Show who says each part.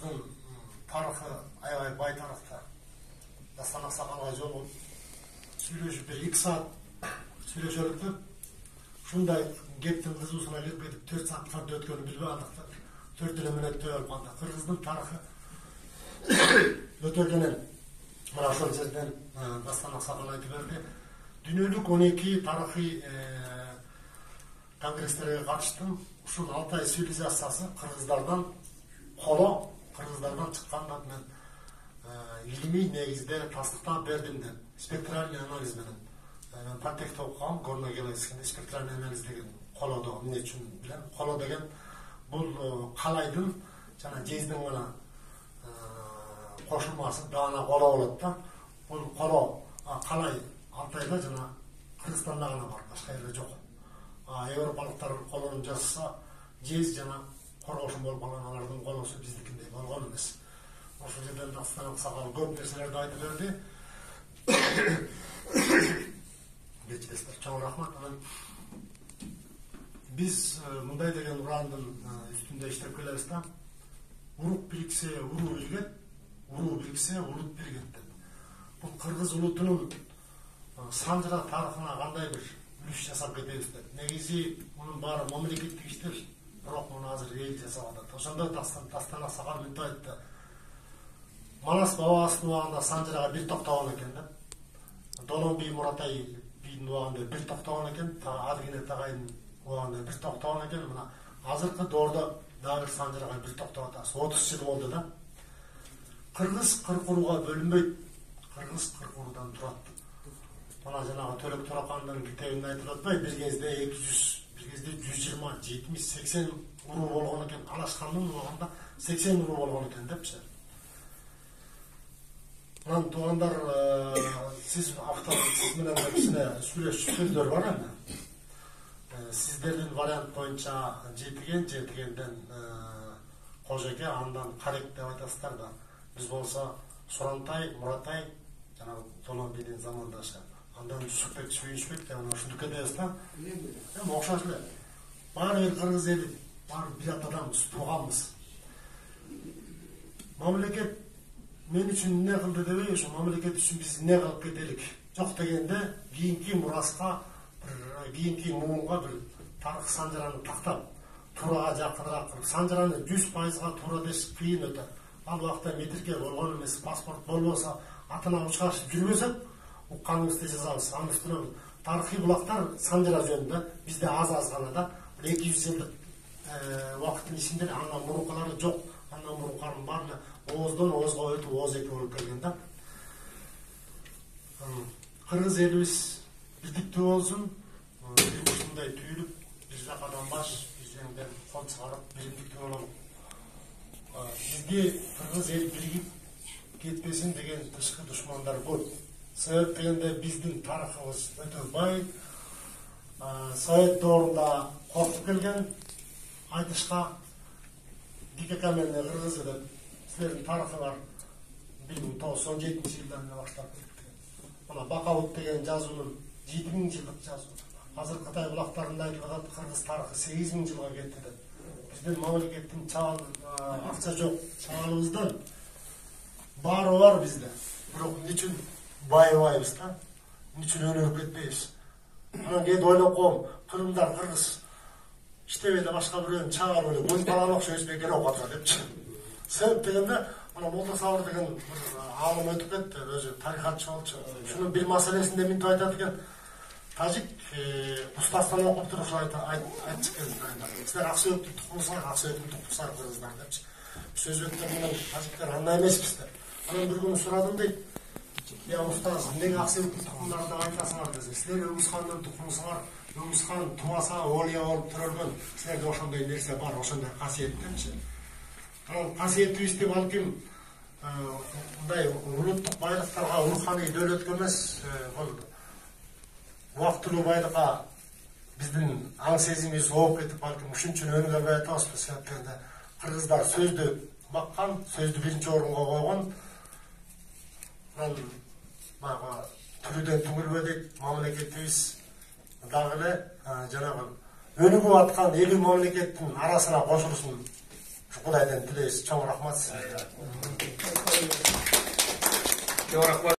Speaker 1: Кыргыздын тарыхы аябай бай тарыхта. Дастан Аксакалга жолугуп сүйлөшүп бир 2 саат сүйлөшөлүк деп ушундай кептин кызуусуна кирип кетип 4 саат кантип өткөнүн билбей калдык да. 4 мүнөттөй болуп калды. Кыргыздын тарыхы өтө кенен мына ошол жерден Дастан Аксакал айтып берди. Дүйнөлүк 12 тарыхый конгресстерге катыштым. Ушул Алтай цивилизациясы кыргыздардан чыккандан мен илимий негизде тастыктап бердим деп спектральный анализ менен патекте окугам. Горно-Геловецкийде спектральный анализ деген колодо эмне үчүн билем. Коло деген бул калайдын жана жездин гана кошулмасы даана коло болот да. Бул коло калай Алтайда жана Кыргызстанда гана бар, башка жерде жок. Европалыктар колонун жасаса, жез жана коргошун болуп калган алардын колосу биздикиндей болгон эмес. Ошол жерден Дастан Аксакал көп нерселерди айтып берди. Кечиресиздер, чоң рахмат. Биз мындай деген урандын үстүндө иштеп келебиз да. Урук бириксе, уруу биригет, уруу бириксе, улут биригет деп. Бул кыргыз улутунун санжыра тарыхына кандай бир үлүш жасап кетебиз деп. Негизи мунун баары мамлекеттик иштер, бирок муну азыр эл жасап атат. Ошондо Дастан Аксакал мынтип айтты. Манас бабабыздын убагында санжырага бир токтогон экен да. Донон би Муратай бийдин убагында бир токтогон экен, Адыгене тагайдын убагында бир токтогон экен. Мына азыркы доордо дагы бир санжырага бир токтоп атабыз. 30 жыл болду да. Кыргыз кыркурууга бөлүнбөйт. Кыргыз кыркуруудан турат. Мана жанагы Төлөк Туракандын китебинде айтып атпайбы, бир кезде 200, бир кезде 120, 70, 80 уруу болгон экен. Алашкандын убагында 80 уруу болгон экен депчи. Анан туугандар, сиз автор менен кичине сүйлөшүп сөздөр бар эми. Сиздердин вариант боюнча жетигенден Кожеке, андан Карек деп айтасыздар да. Биз болсо Сурантай, Муратай жана Донон бидин замандашы. Андан Жүсүпбек, Сүйүнчбек деп ушундук эдебиз да. Эми окшош эле. Баары бир кыргыз эли, баары бир атаданбыз, тууганбыз. Мамлекет мен үчүн эмне кылды дебей, ошо мамлекет үчүн биз эмне кылып кетелик? Жок дегенде кийинки мураска, кийинки муунга бир тарых санжыраны тактап, туурага жакыныраак кылып, санжыраны 100%га туура деш кыйын өтө. Ал убакта метирке болгон эмес, паспорт болбосо, атына учкашып жүрбөсөк, укканыбызды жазабыз. Анын үстүнө тарыхый булактар санжыра жөнүндө бизде аз гана да, 200 жылдык убакыттын ичинде андан мурункалары жок. Андан мурунканын баары ооздон оозго өтүп, ооз эки болуп келген да. Кыргыз элибиз бирдиктүү болсун, ушундай түйүлүп, бир жакадан баш, бир жерден кол чыгарып, биримдиктүү бололу. Бизге кыргыз эл биригип кетпесин деген тышкы душмандар көп. Себеп дегенде биздин тарыхыбыз өтө бай. Совет доорунда кортуп келген, айтышка дике каменный кыргызы деп силердин тарыхыңар 1917-жылдан баштап кетти. Мына Бакабут деген жазуунун 7000 жылдык жазуу. Азыр Кытай булактарында айтылып атат, кыргыз тарыхы 8000 жылга кетти деп. Биздин мамлекеттин акча жок, чабалыбыздан баары бар бизде. Бирок эмне үчүн байыбайбыз да? Эмне үчүн өнүгүп кетпейбиз? Анан кээде ойлоп коем, Кырымдар кыргыз иштебейде башка бирөөнү чыгарып эле көз баланы окшоп өспөй керек болуп атат депчи. Себеп дегенде, ана Молда Сабыр деген аалым өтүп кетти, өзү тарихатчы болчу. Шунун бир маселесинде мынтип айтат экен. Тажик устастан окуп туруп айтчу экен. Силер Аксүйөктүн тукумусуңар, Аксүйөктүн тукумусуңар кыргыздар депчи. Биз өзбектер менен тажиктер андай эмеспиз деп. Анан бир күнү сурадым дейт. Я устаз, эмнеге Аксүйөктүн тукумдары деп айтасыңар десе, силер Өңүскандын тукумусуңар, Өңүскан тубаса олия болуп төрөлгөн, силерде ошондой нерсе бар, ошондой касиет депчи. Анан касиеттибиз деп балким мындай улуттук байлыктарга, руханий дөөлөткө эмес, убактылуу байлыкка биздин аң сезимибиз ооп кетип, балким ушун үчүн өнүгөбөй атабызбы. Себеп кыргыздар сөздү баккан, сөздү биринчи орунга койгон. Анан баягы түрүдөн түңүлбөдүк мамлекетибиз дагы эле жанагы өнүгүп аткан элүү мамлекеттин арасына кошулсун Кудайдан тилейбиз. Чоң рахмат сизге.
Speaker 2: Çok rahmet.